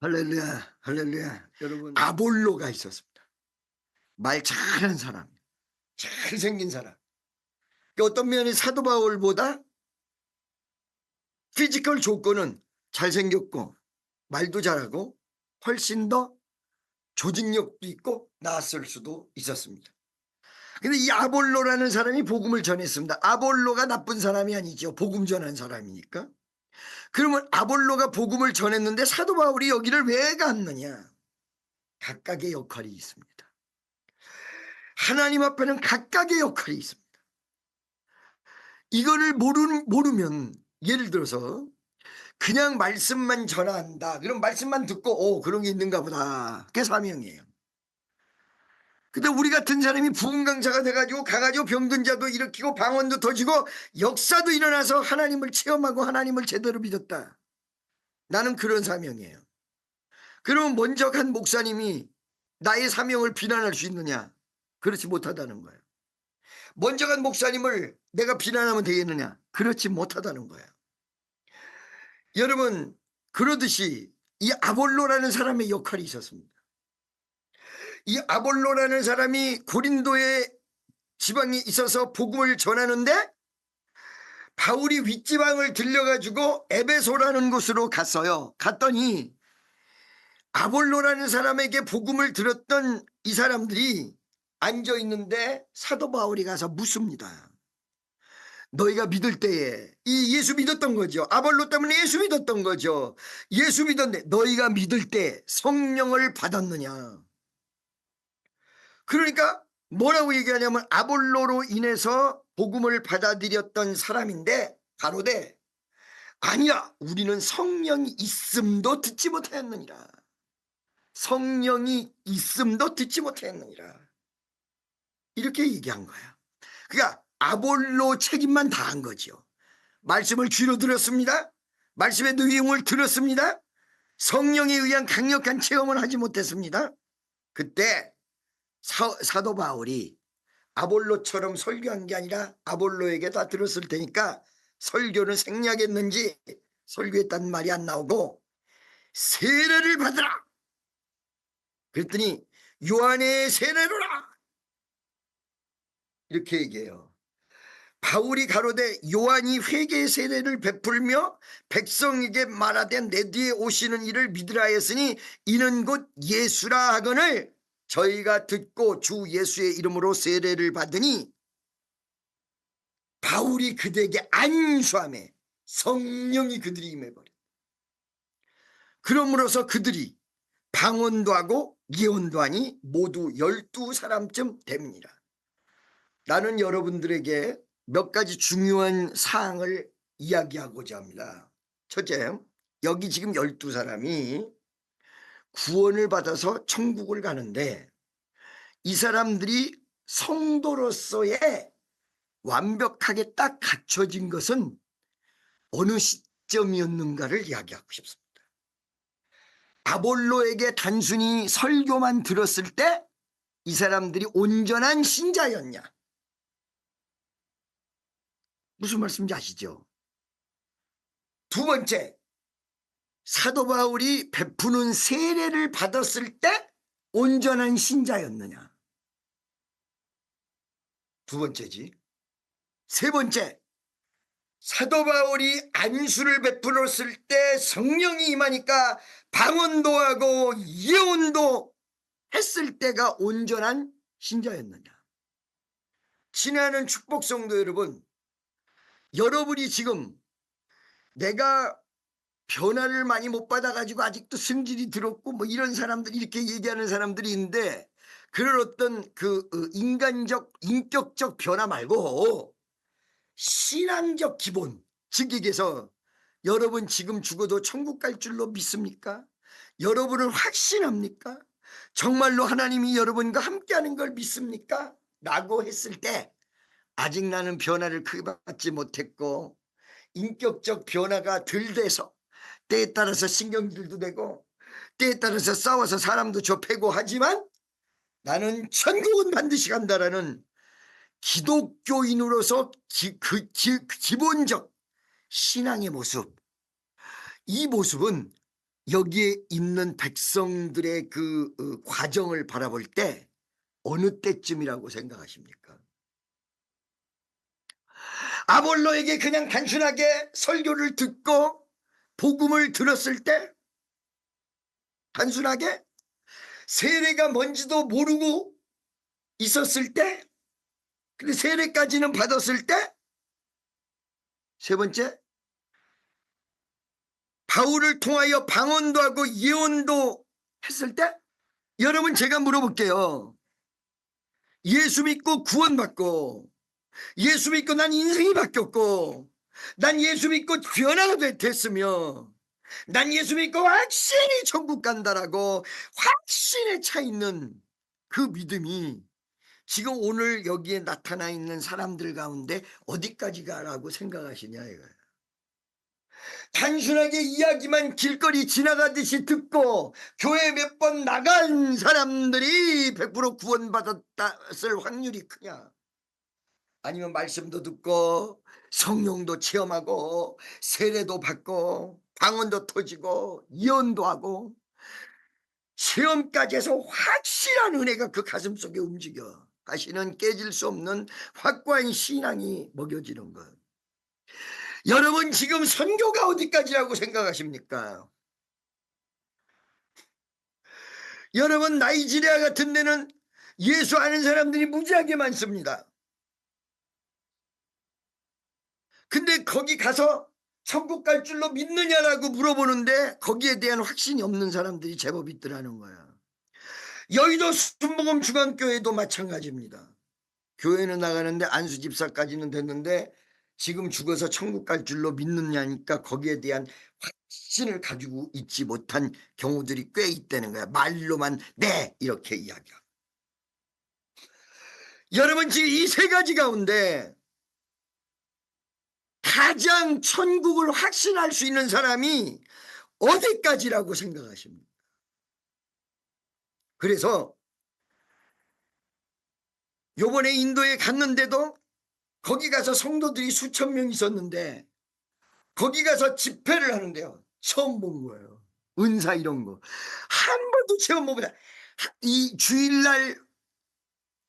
할렐루야, 할렐루야. 여러분, 아볼로가 있었습니다. 말 잘하는 사람, 잘생긴 사람. 어떤 면이 사도 바울보다 피지컬 조건은 잘생겼고 말도 잘하고 훨씬 더 조직력도 있고 나았을 수도 있었습니다. 근데 이 아볼로라는 사람이 복음을 전했습니다. 아볼로가 나쁜 사람이 아니죠. 복음 전한 사람이니까. 그러면 아볼로가 복음을 전했는데 사도 바울이 여기를 왜 갔느냐? 각각의 역할이 있습니다. 하나님 앞에는 각각의 역할이 있습니다. 이거를 모르면 예를 들어서 그냥 말씀만 전한다. 그럼 말씀만 듣고 그런 게 있는가 보다. 그게 사명이에요. 근데 우리 같은 사람이 부흥 강사가 돼가지고 가가지고 병든 자도 일으키고 방언도 터지고 역사도 일어나서 하나님을 체험하고 하나님을 제대로 믿었다. 나는 그런 사명이에요. 그러면 먼저 간 목사님이 나의 사명을 비난할 수 있느냐? 그렇지 못하다는 거예요. 먼저 간 목사님을 내가 비난하면 되겠느냐? 그렇지 못하다는 거예요. 여러분, 그러듯이 이 아볼로라는 사람의 역할이 있었습니다. 이 아볼로라는 사람이 고린도의 지방에 있어서 복음을 전하는데 바울이 윗지방을 들려가지고 에베소라는 곳으로 갔어요. 갔더니 아볼로라는 사람에게 복음을 들었던 이 사람들이 앉아있는데 사도 바울이 가서 묻습니다. 너희가 믿을 때에 이 예수 믿었던 거죠. 아볼로 때문에 예수 믿었던 거죠. 예수 믿었는데 너희가 믿을 때 성령을 받았느냐. 그러니까 뭐라고 얘기하냐면 아볼로로 인해서 복음을 받아들였던 사람인데 가로되 아니야 우리는 성령이 있음도 듣지 못하였느니라. 성령이 있음도 듣지 못하였느니라. 이렇게 얘기한 거야. 그러니까 아볼로 책임만 다한 거죠. 말씀을 귀로 들었습니다. 말씀의 내용을 들었습니다. 성령에 의한 강력한 체험을 하지 못했습니다. 그때 사도 바울이 아볼로처럼 설교한 게 아니라 아볼로에게 다 들었을 테니까 설교는 생략했는지 설교했다는 말이 안 나오고 세례를 받으라. 그랬더니 요한의 세례로라. 이렇게 얘기해요. 바울이 가로되 요한이 회개 세례를 베풀며 백성에게 말하되 내 뒤에 오시는 이를 믿으라 했으니 이는 곧 예수라 하거늘 저희가 듣고 주 예수의 이름으로 세례를 받으니 바울이 그들에게 안수하매 성령이 그들이 임해버려. 그러므로서 그들이 방언도 하고 예언도 하니 모두 12사람쯤 됩니다. 나는 여러분들에게 몇 가지 중요한 사항을 이야기하고자 합니다. 첫째, 여기 지금 12사람이 구원을 받아서 천국을 가는데 이 사람들이 성도로서의 완벽하게 딱 갖춰진 것은 어느 시점이었는가를 이야기하고 싶습니다. 아볼로에게 단순히 설교만 들었을 때 이 사람들이 온전한 신자였냐? 무슨 말씀인지 아시죠? 두 번째, 사도 바울이 베푸는 세례를 받았을 때 온전한 신자였느냐? 두 번째지. 세 번째, 사도 바울이 안수를 베풀었을 때 성령이 임하니까 방언도 하고 예언도 했을 때가 온전한 신자였느냐? 친애하는 축복성도 여러분, 여러분이 지금 내가 변화를 많이 못 받아가지고 아직도 승질이 들었고 뭐 이런 사람들 이렇게 얘기하는 사람들이 있는데 그런 어떤 그 인간적 인격적 변화 말고 신앙적 기본, 즉 얘기해서 여러분 지금 죽어도 천국 갈 줄로 믿습니까? 여러분은 확신합니까? 정말로 하나님이 여러분과 함께하는 걸 믿습니까? 라고 했을 때 아직 나는 변화를 크게 받지 못했고 인격적 변화가 덜 돼서 때에 따라서 신경질도 되고 때에 따라서 싸워서 사람도 좁히고 하지만 나는 천국은 반드시 간다라는 기독교인으로서 기본적 신앙의 모습, 이 모습은 여기에 있는 백성들의 그 과정을 바라볼 때 어느 때쯤이라고 생각하십니까? 아볼로에게 그냥 단순하게 설교를 듣고 복음을 들었을 때, 단순하게 세례가 뭔지도 모르고 있었을 때, 근데 세례까지는 받았을 때, 세 번째, 바울을 통하여 방언도 하고 예언도 했을 때, 여러분 제가 물어볼게요. 예수 믿고 구원받고, 예수 믿고 난 인생이 바뀌었고, 난 예수 믿고 변화가 됐으며, 난 예수 믿고 확실히 천국 간다라고 확신에 차 있는 그 믿음이 지금 오늘 여기에 나타나 있는 사람들 가운데 어디까지가라고 생각하시냐 이거예요. 단순하게 이야기만 길거리 지나가듯이 듣고 교회 몇 번 나간 사람들이 100% 구원받았을 확률이 크냐? 아니면 말씀도 듣고 성령도 체험하고 세례도 받고 방언도 터지고 예언도 하고 체험까지 해서 확실한 은혜가 그 가슴 속에 움직여 가시는 깨질 수 없는 확고한 신앙이 먹여지는 것. 여러분 지금 선교가 어디까지라고 생각하십니까? 여러분 나이지리아 같은 데는 예수 아는 사람들이 무지하게 많습니다. 근데 거기 가서 천국 갈 줄로 믿느냐라고 물어보는데 거기에 대한 확신이 없는 사람들이 제법 있더라는 거야. 여의도 순복음 중앙교회도 마찬가지입니다. 교회는 나가는데 안수 집사까지는 됐는데 지금 죽어서 천국 갈 줄로 믿느냐니까 거기에 대한 확신을 가지고 있지 못한 경우들이 꽤 있다는 거야. 말로만 네 이렇게 이야기하고. 여러분 지금 이 세 가지 가운데 가장 천국을 확신할 수 있는 사람이 어디까지라고 생각하십니까? 그래서 요번에 인도에 갔는데도 거기 가서 성도들이 수천 명 있었는데 거기 가서 집회를 하는데요. 처음 본 거예요. 은사 이런 거. 한 번도 체험 못 보다. 이 주일날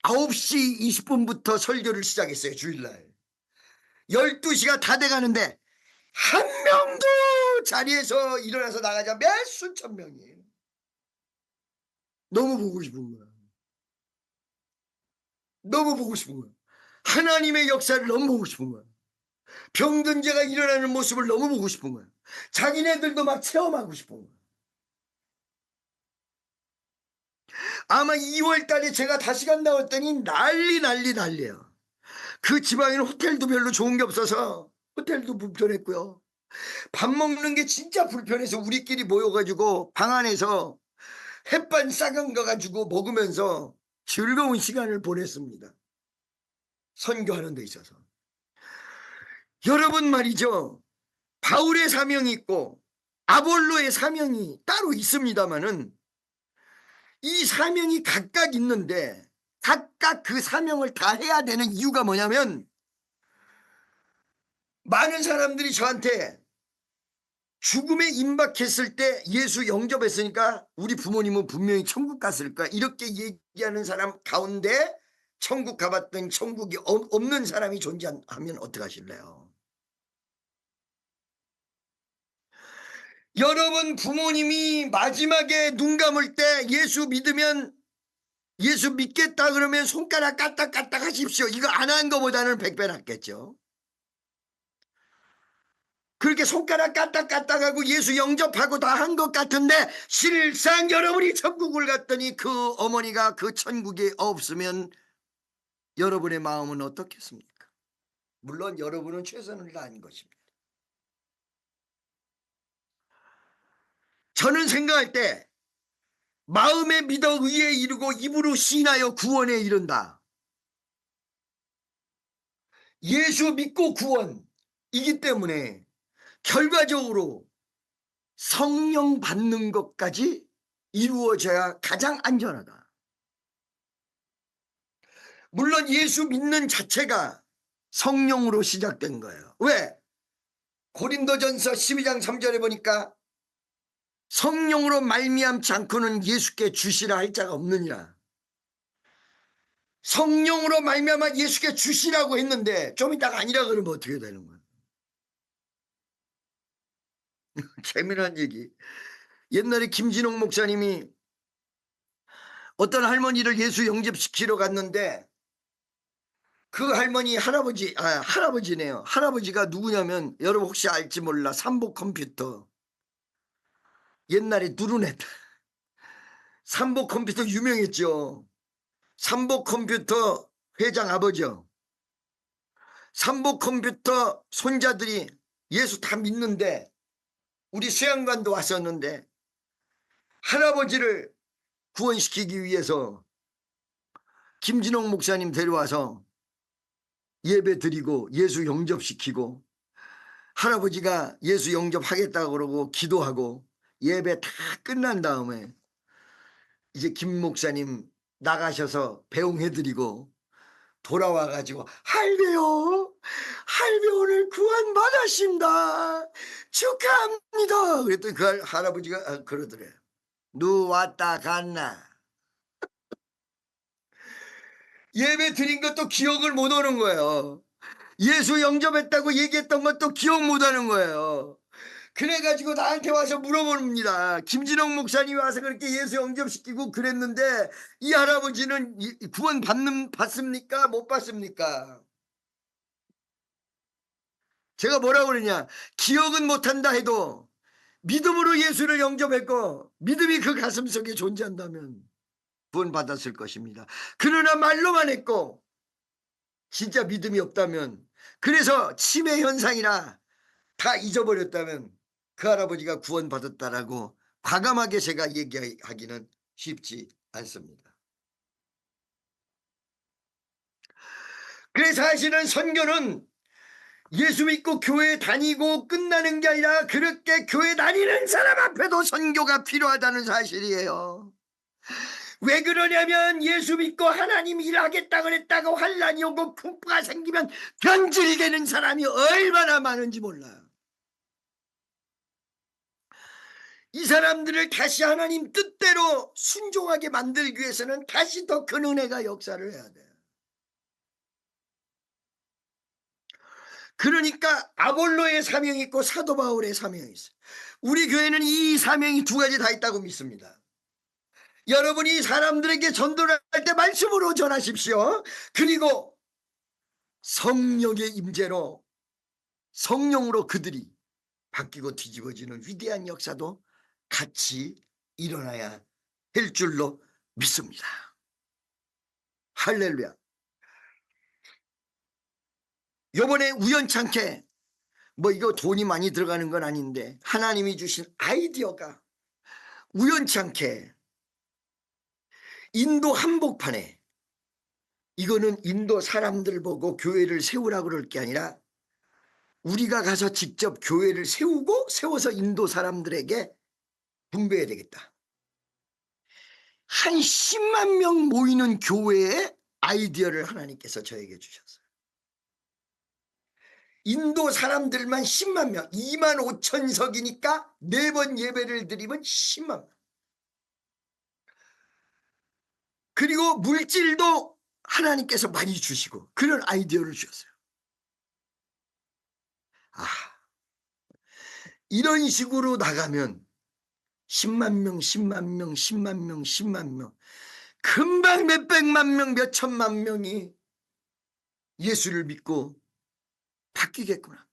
9시 20분부터 설교를 시작했어요. 주일날. 12시가 다 돼가는데 한 명도 자리에서 일어나서 나가자 몇 수천 명이에요. 너무 보고 싶은 거야. 너무 보고 싶은 거야. 하나님의 역사를 너무 보고 싶은 거야. 병든 자가 일어나는 모습을 너무 보고 싶은 거야. 자기네들도 막 체험하고 싶은 거야. 아마 2월 달에 제가 다시 간다고 했더니 난리예요. 그 지방에는 호텔도 별로 좋은 게 없어서 호텔도 불편했고요. 밥 먹는 게 진짜 불편해서 우리끼리 모여가지고 방 안에서 햇반 싸간 거 가지고 먹으면서 즐거운 시간을 보냈습니다. 선교하는 데 있어서. 여러분 말이죠. 바울의 사명이 있고 아볼로의 사명이 따로 있습니다마는 이 사명이 각각 있는데 각각 그 사명을 다 해야 되는 이유가 뭐냐면 많은 사람들이 저한테 죽음에 임박했을 때 예수 영접했으니까 우리 부모님은 분명히 천국 갔을 거야 이렇게 얘기하는 사람 가운데 천국 가봤던 천국이 없는 사람이 존재하면 어떡하실래요? 여러분 부모님이 마지막에 눈 감을 때 예수 믿으면 예수 믿겠다 그러면 손가락 까딱까딱 하십시오. 이거 안 한 것보다는 100배 낫겠죠. 그렇게 손가락 까딱까딱하고 예수 영접하고 다 한 것 같은데 실상 여러분이 천국을 갔더니 그 어머니가 그 천국에 없으면 여러분의 마음은 어떻겠습니까? 물론 여러분은 최선을 다한 것입니다. 저는 생각할 때 마음에 믿어 의에 이르고 입으로 시인하여 구원에 이른다. 예수 믿고 구원이기 때문에 결과적으로 성령 받는 것까지 이루어져야 가장 안전하다. 물론 예수 믿는 자체가 성령으로 시작된 거예요. 왜? 고린도전서 12장 3절에 보니까 성령으로 말미암지 않고는 예수께 주시라 할 자가 없느니라. 성령으로 말미암아 예수께 주시라고 했는데 좀 이따가 아니라 그러면 어떻게 되는 거야? 재미난 얘기. 옛날에 김진홍 목사님이 어떤 할머니를 예수 영접시키러 갔는데 그 할머니 할아버지네요. 할아버지가 누구냐면 여러분 혹시 알지 몰라. 삼복 컴퓨터. 옛날에 누르넷. 삼복 컴퓨터 유명했죠. 삼복 컴퓨터 회장 아버지요. 삼복 컴퓨터 손자들이 예수 다 믿는데 우리 수양관도 왔었는데 할아버지를 구원시키기 위해서 김진홍 목사님 데려와서 예배 드리고 예수 영접시키고 할아버지가 예수 영접하겠다고 그러고 기도하고 예배 다 끝난 다음에 이제 김 목사님 나가셔서 배웅해드리고 돌아와가지고 할배요 할배 오늘 구원 받으신다 축하합니다 그랬더니 그 할아버지가 그러더래요. 누 왔다 갔나. 예배 드린 것도 기억을 못 하는 거예요. 예수 영접했다고 얘기했던 것도 기억 못 하는 거예요. 그래가지고 나한테 와서 물어봅니다. 김진홍 목사님이 와서 그렇게 예수 영접시키고 그랬는데 이 할아버지는 구원 받습니까? 못 받습니까? 제가 뭐라고 그러냐. 기억은 못한다 해도 믿음으로 예수를 영접했고 믿음이 그 가슴 속에 존재한다면 구원 받았을 것입니다. 그러나 말로만 했고 진짜 믿음이 없다면 그래서 치매 현상이라 다 잊어버렸다면 그 할아버지가 구원받았다라고 과감하게 제가 얘기하기는 쉽지 않습니다. 그래서 사실은 선교는 예수 믿고 교회 다니고 끝나는 게 아니라 그렇게 교회 다니는 사람 앞에도 선교가 필요하다는 사실이에요. 왜 그러냐면 예수 믿고 하나님 일하겠다 그랬다고 환란이 오고 풍파가 생기면 변질되는 사람이 얼마나 많은지 몰라요. 이 사람들을 다시 하나님 뜻대로 순종하게 만들기 위해서는 다시 더 큰 은혜가 역사를 해야 돼요. 그러니까 아볼로의 사명이 있고 사도 바울의 사명이 있어요. 우리 교회는 이 사명이 두 가지 다 있다고 믿습니다. 여러분이 사람들에게 전도를 할 때 말씀으로 전하십시오. 그리고 성령의 임재로 성령으로 그들이 바뀌고 뒤집어지는 위대한 역사도 같이 일어나야 할 줄로 믿습니다. 할렐루야. 요번에 우연찮게 뭐 이거 돈이 많이 들어가는 건 아닌데 하나님이 주신 아이디어가 우연찮게 인도 한복판에 이거는 인도 사람들 보고 교회를 세우라고 그럴 게 아니라 우리가 가서 직접 교회를 세워서 인도 사람들에게 분배해야 되겠다. 한 10만 명 모이는 교회의 아이디어를 하나님께서 저에게 주셨어요. 인도 사람들만 10만 명, 2만 5천석이니까 4번 예배를 드리면 10만 명. 그리고 물질도 하나님께서 많이 주시고 그런 아이디어를 주셨어요. 이런 식으로 나가면 10만 명, 10만 명, 10만 명, 10만 명 금방 몇백만 명, 몇천만 명이 예수를 믿고 바뀌겠구나.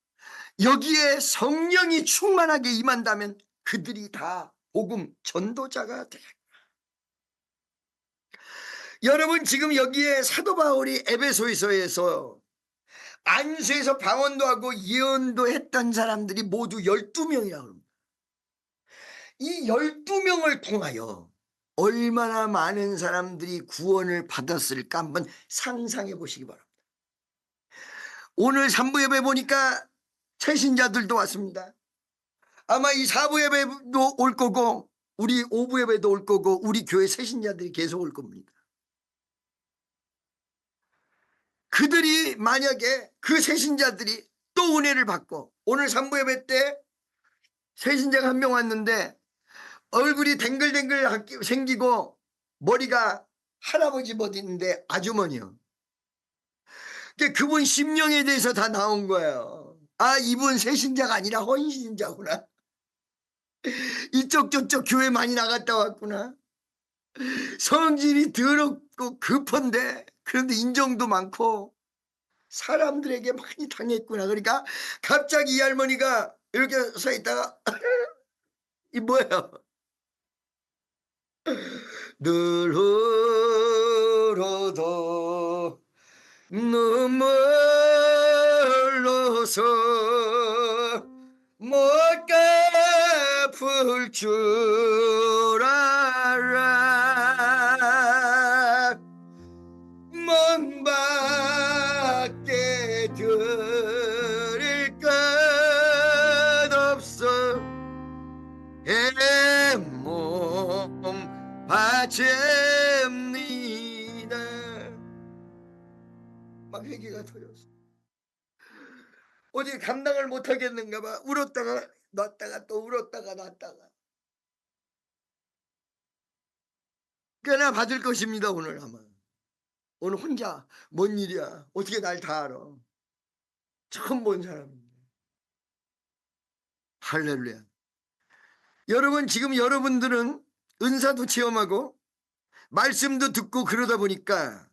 여기에 성령이 충만하게 임한다면 그들이 다 복음 전도자가 되겠구나. 여러분 지금 여기에 사도 바울이 에베소서에서 안수에서 방언도 하고 예언도 했던 사람들이 모두 12명이라고 합니다. 이 12명을 통하여 얼마나 많은 사람들이 구원을 받았을까 한번 상상해 보시기 바랍니다. 오늘 3부 예배 보니까 최신자들도 왔습니다. 아마 이 4부 예배도 올 거고 우리 5부 예배도 올 거고 우리 교회 새신자들이 계속 올 겁니다. 그들이 만약에 그 새신자들이 또 은혜를 받고 오늘 3부 예배 때 새신자가 한 명 왔는데 얼굴이 댕글댕글 생기고 머리가 할아버지 머리인데 아주머니요. 그분 심령에 대해서 다 나온 거예요. 아, 이분 새신자가 아니라 헌신자구나. 이쪽 저쪽 교회 많이 나갔다 왔구나. 성질이 더럽고 급한데 그런데 인정도 많고 사람들에게 많이 당했구나. 그러니까 갑자기 이 할머니가 이렇게 서 있다가 이 뭐예요? 늘 흐르도 눈물로서 못 갚을 줄 알아 먼 밖에 들을 것 없어 몸 바칩니다. 막 회개가 터졌어. 어디 감당을 못하겠는가 봐. 울었다가 놨다가 또 울었다가 놨다가. 꽤나 받을 것입니다. 오늘 아마. 오늘 혼자 뭔 일이야. 어떻게 날 다 알아. 처음 본 사람인데. 할렐루야. 여러분 지금 여러분들은 은사도 체험하고 말씀도 듣고 그러다 보니까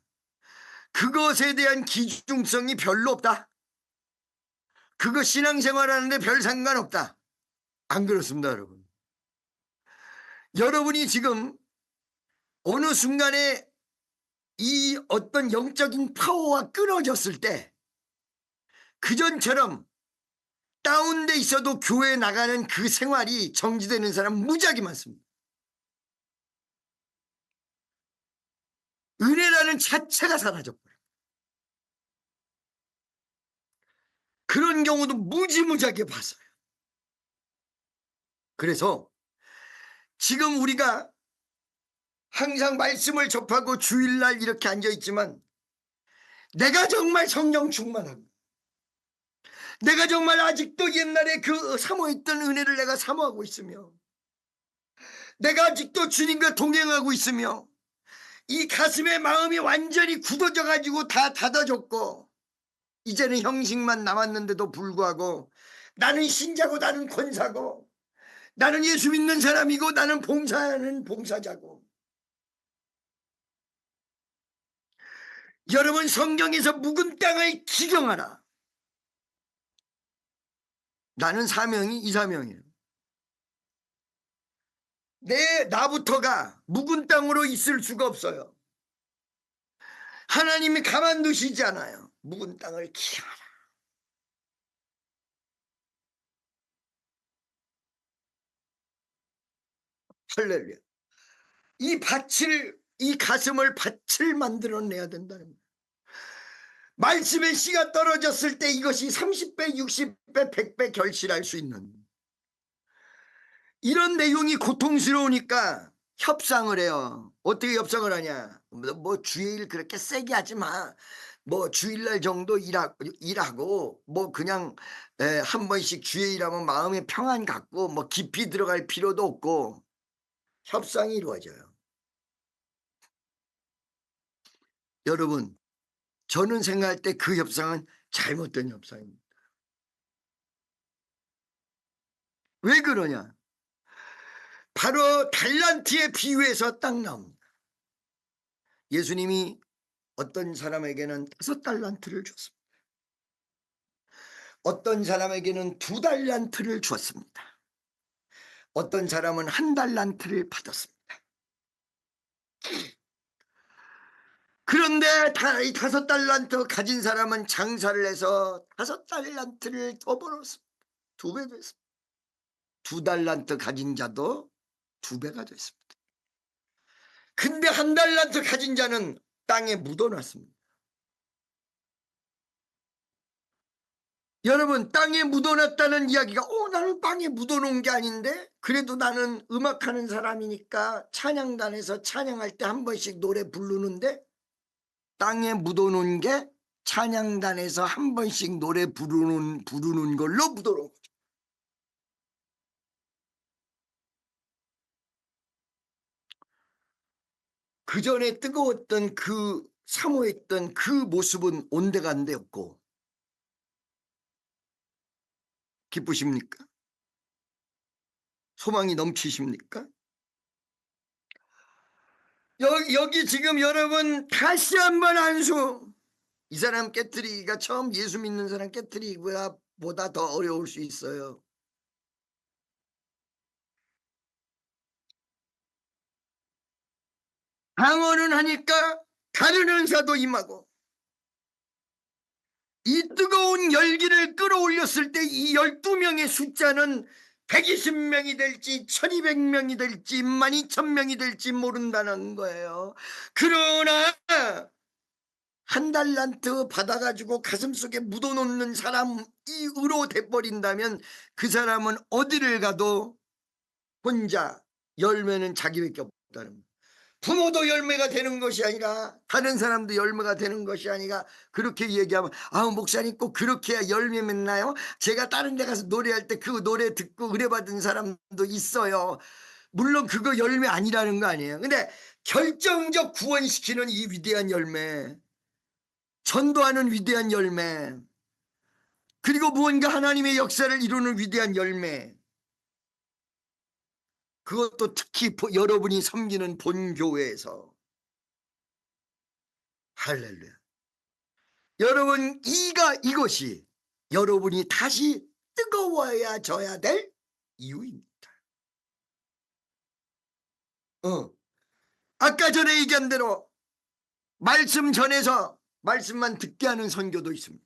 그것에 대한 기중성이 별로 없다. 그거 신앙생활하는데 별 상관없다. 안 그렇습니다, 여러분. 여러분이 지금 어느 순간에 이 어떤 영적인 파워가 끊어졌을 때 그전처럼 다운돼 있어도 교회에 나가는 그 생활이 정지되는 사람 무지하게 많습니다. 은혜라는 자체가 사라져버려요. 그런 경우도 무지무지하게 봤어요. 그래서 지금 우리가 항상 말씀을 접하고 주일날 이렇게 앉아있지만 내가 정말 성령 충만합니다. 내가 정말 아직도 옛날에 그 사모했던 은혜를 내가 사모하고 있으며 내가 아직도 주님과 동행하고 있으며 이 가슴의 마음이 완전히 굳어져 가지고 다 닫아졌고 이제는 형식만 남았는데도 불구하고 나는 신자고 나는 권사고 나는 예수 믿는 사람이고 나는 봉사하는 봉사자고 여러분 성경에서 묵은 땅을 기경하라. 나는 사명이 이 사명이에요. 나부터가 묵은 땅으로 있을 수가 없어요. 하나님이 가만두시지 않아요. 묵은 땅을 기경하라. 할렐루야. 이 가슴을 밭을 만들어내야 된다는 거예요. 말씀의 씨가 떨어졌을 때 이것이 30배, 60배, 100배 결실할 수 있는 이런 내용이 고통스러우니까 협상을 해요. 어떻게 협상을 하냐. 뭐 주일 그렇게 세게 하지 마. 뭐 주일날 정도 일하고 뭐 그냥 한 번씩 주에 일하면 마음의 평안 갖고 뭐 깊이 들어갈 필요도 없고 협상이 이루어져요. 여러분 저는 생각할 때 그 협상은 잘못된 협상입니다. 왜 그러냐. 바로 달란트의 비유에서 딱 나옵니다. 예수님이 어떤 사람에게는 5달란트를 줬습니다. 어떤 사람에게는 2달란트를 주었습니다. 어떤 사람은 1달란트를 받았습니다. 그런데 이 5달란트 가진 사람은 장사를 해서 5달란트를 더 벌었습니다. 2배 됐습니다. 2달란트 가진 자도 2배가 됐습니다. 근데 1달란트 가진 자는 땅에 묻어놨습니다. 여러분 땅에 묻어놨다는 이야기가 나는 땅에 묻어놓은 게 아닌데 그래도 나는 음악하는 사람이니까 찬양단에서 찬양할 때 한 번씩 노래 부르는데 땅에 묻어놓은 게 찬양단에서 한 번씩 노래 부르는 걸로 묻어놓은 거죠. 그 전에 뜨거웠던 그 사모했던 그 모습은 온데간데없고 기쁘십니까? 소망이 넘치십니까? 여기 지금 여러분 다시 한번 안수. 이 사람 깨트리기가 처음 예수 믿는 사람 깨트리기보다 더 어려울 수 있어요. 방언은 하니까 다른 은사도 임하고 이 뜨거운 열기를 끌어올렸을 때 이 12명의 숫자는 120명이 될지 1200명이 될지 12000명이 될지 모른다는 거예요. 그러나 한 달란트 받아가지고 가슴속에 묻어놓는 사람이 으로 돼버린다면 그 사람은 어디를 가도 혼자 열매는 자기밖에 없다는 거예요. 부모도 열매가 되는 것이 아니라 다른 사람도 열매가 되는 것이 아니라 그렇게 얘기하면 목사님 꼭 그렇게 해야 열매 맺나요? 제가 다른 데 가서 노래할 때 그 노래 듣고 의뢰받은 사람도 있어요. 물론 그거 열매 아니라는 거 아니에요. 근데 결정적 구원시키는 이 위대한 열매, 전도하는 위대한 열매, 그리고 무언가 하나님의 역사를 이루는 위대한 열매, 그것도 특히 여러분이 섬기는 본교회에서. 할렐루야. 여러분 이것이 여러분이 다시 뜨거워야 져야 될 이유입니다. 아까 전에 얘기한 대로 말씀 전해서 말씀만 듣게 하는 선교도 있습니다.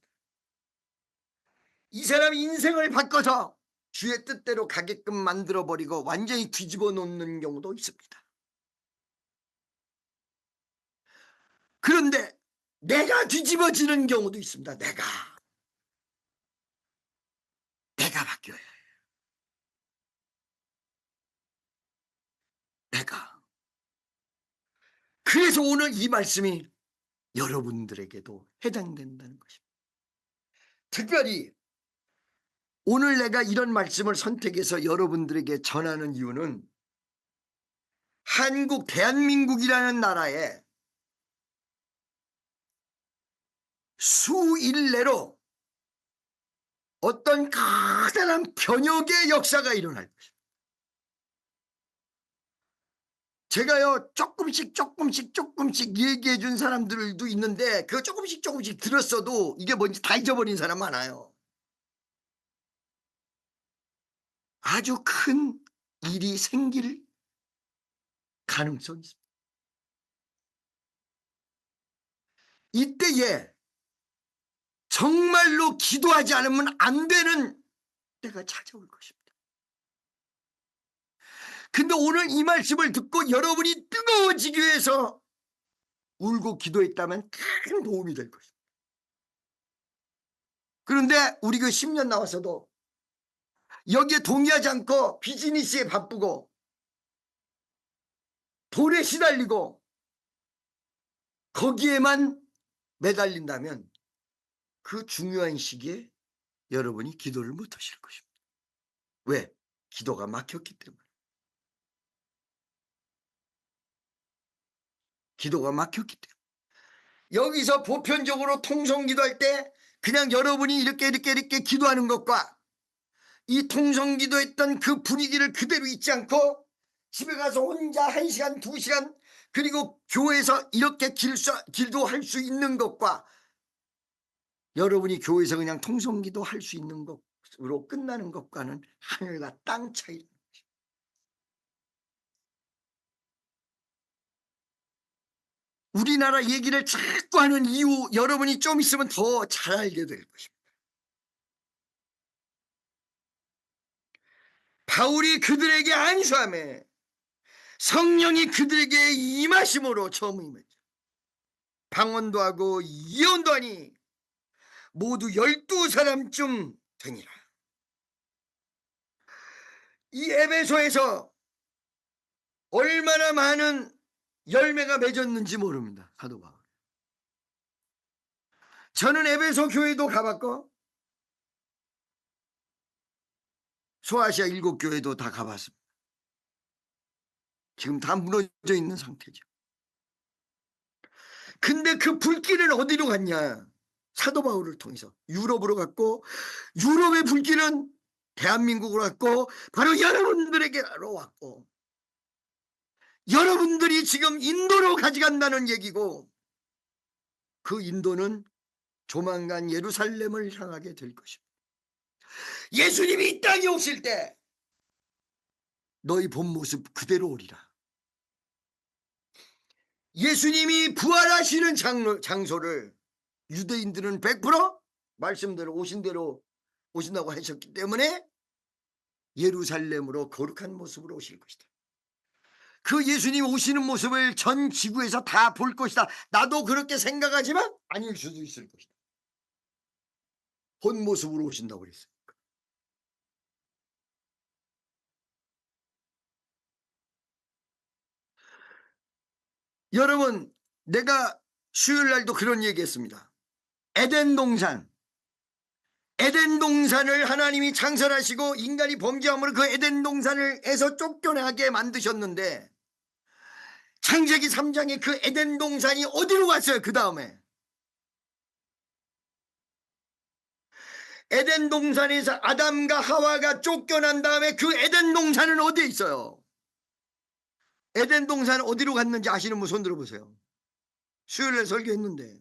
이 사람 인생을 바꿔서 주의 뜻대로 가게끔 만들어버리고 완전히 뒤집어 놓는 경우도 있습니다. 그런데 내가 뒤집어지는 경우도 있습니다. 내가 바뀌어야 해요. 내가. 그래서 오늘 이 말씀이 여러분들에게도 해당된다는 것입니다. 특별히 오늘 내가 이런 말씀을 선택해서 여러분들에게 전하는 이유는 한국 대한민국이라는 나라에 수일 내로 어떤 커다란 변혁의 역사가 일어날 것입니다. 제가요 조금씩 얘기해 준 사람들도 있는데 그 조금씩 들었어도 이게 뭔지 다 잊어버린 사람 많아요. 아주 큰 일이 생길 가능성이 있습니다. 이때에 정말로 기도하지 않으면 안 되는 때가 찾아올 것입니다. 근데 오늘 이 말씀을 듣고 여러분이 뜨거워지기 위해서 울고 기도했다면 큰 도움이 될 것입니다. 그런데 우리 그 10년 나와서도 여기에 동의하지 않고 비즈니스에 바쁘고 돈에 시달리고 거기에만 매달린다면 그 중요한 시기에 여러분이 기도를 못 하실 것입니다. 왜? 기도가 막혔기 때문에. 기도가 막혔기 때문에. 여기서 보편적으로 통성기도할 때 그냥 여러분이 이렇게 기도하는 것과 이 통성기도했던 그 분위기를 그대로 잊지 않고 집에 가서 혼자 1시간 2시간 그리고 교회에서 이렇게 기도할 수 있는 것과 여러분이 교회에서 그냥 통성기도 할 수 있는 것으로 끝나는 것과는 하늘과 땅 차이. 우리나라 얘기를 자꾸 하는 이유 여러분이 좀 있으면 더 잘 알게 될 것입니다. 바울이 그들에게 안수하며 성령이 그들에게 임하심으로 처음 임했죠. 방언도 하고 예언도 하니 모두 12사람쯤 되니라. 이 에베소에서 얼마나 많은 열매가 맺었는지 모릅니다. 사도 바울. 저는 에베소 교회도 가봤고 소아시아 7교회도 다 가봤습니다. 지금 다 무너져 있는 상태죠. 근데 그 불길은 어디로 갔냐? 사도 바울을 통해서 유럽으로 갔고, 유럽의 불길은 대한민국으로 갔고, 바로 여러분들에게로 왔고, 여러분들이 지금 인도로 가져간다는 얘기고, 그 인도는 조만간 예루살렘을 향하게 될 것입니다. 예수님이 이 땅에 오실 때 너희 본 모습 그대로 오리라. 예수님이 부활하시는 장소를 유대인들은 100% 말씀대로 오신 대로 오신다고 하셨기 때문에 예루살렘으로 거룩한 모습으로 오실 것이다. 그 예수님 오시는 모습을 전 지구에서 다 볼 것이다. 나도 그렇게 생각하지만 아닐 수도 있을 것이다. 본 모습으로 오신다고 그랬어요. 여러분, 내가 수요일 날도 그런 얘기했습니다. 에덴 동산을 하나님이 창설하시고 인간이 범죄함으로 그 에덴 동산에서 쫓겨나게 만드셨는데, 창세기 3장에 그 에덴 동산이 어디로 갔어요? 그 다음에 에덴 동산에서 아담과 하와가 쫓겨난 다음에 그 에덴 동산은 어디에 있어요? 에덴 동산 어디로 갔는지 아시는 분 손 들어보세요. 수요일에 설교했는데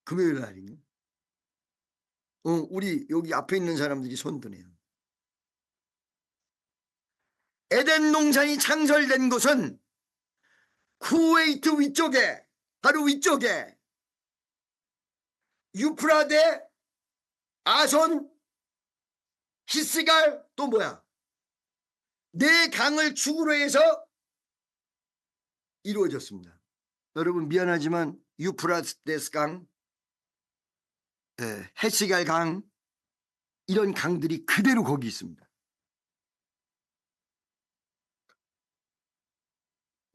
금요일 날이요. 우리 여기 앞에 있는 사람들이 손 드네요. 에덴 동산이 창설된 곳은 쿠웨이트 위쪽에, 바로 위쪽에 유프라데, 아손, 히스갈, 또 뭐야? 네 강을 축으로 해서 이루어졌습니다. 여러분 미안하지만 유프라데스 강, 히스갈 강, 이런 강들이 그대로 거기 있습니다.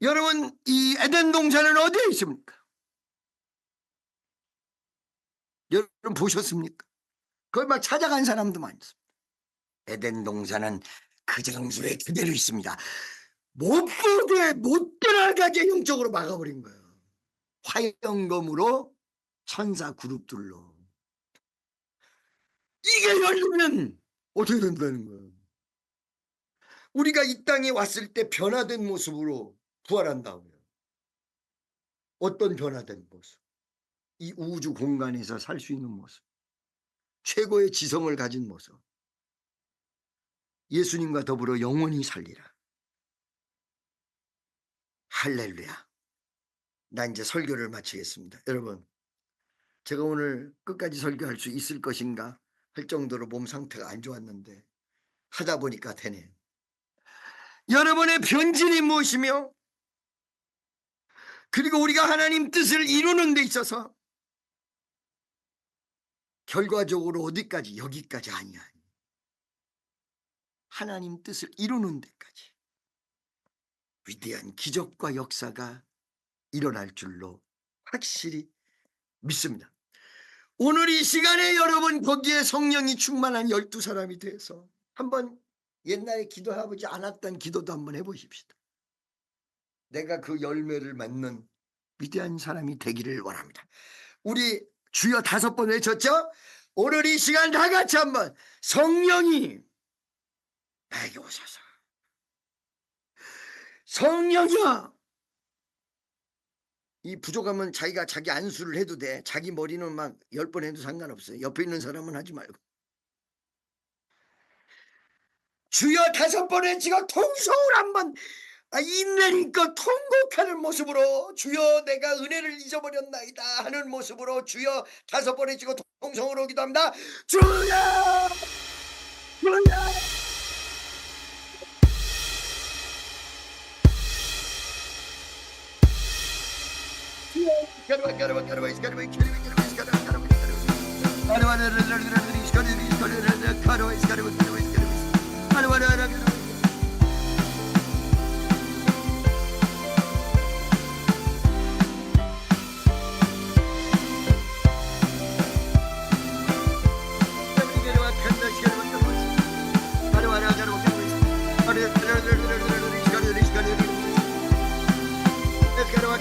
여러분 이 에덴 동산은 어디에 있습니까? 여러분 보셨습니까? 그걸 막 찾아간 사람도 많이 있습니다. 에덴 동산은 그 장소에 그대로 있습니다. 못 보게, 못 들어가게 영적으로 막아버린 거예요. 화영검으로, 천사 그룹들로. 이게 열리면 어떻게 된다는 거예요? 우리가 이 땅에 왔을 때 변화된 모습으로 부활한다고요. 어떤 변화된 모습? 이 우주 공간에서 살 수 있는 모습, 최고의 지성을 가진 모습, 예수님과 더불어 영원히 살리라. 할렐루야. 나 이제 설교를 마치겠습니다. 여러분, 제가 오늘 끝까지 설교할 수 있을 것인가 할 정도로 몸 상태가 안 좋았는데 하다 보니까 되네. 여러분의 변진이 무엇이며, 그리고 우리가 하나님 뜻을 이루는 데 있어서 결과적으로 어디까지, 여기까지 아니야. 하나님 뜻을 이루는 데까지 위대한 기적과 역사가 일어날 줄로 확실히 믿습니다. 오늘 이 시간에 여러분 거기에 성령이 충만한 12사람이 돼서 한번 옛날에 기도해보지 않았던 기도도 한번 해보십시다. 내가 그 열매를 맺는 위대한 사람이 되기를 원합니다. 우리 주여 5번 외쳤죠? 오늘 이 시간 다 같이 한번 성령이 나에게 오셔서, 성령이여. 이 부족하면 자기가 자기 안수를 해도 돼. 자기 머리는 막 10번 해도 상관없어요. 옆에 있는 사람은 하지 말고. 주여 5번 외치고 통성을 한번 인내니까 통곡하는 모습으로, 주여 내가 은혜를 잊어버렸나이다 하는 모습으로 주여 5번 외치고 통성으로 기도합니다. 주여, 주여.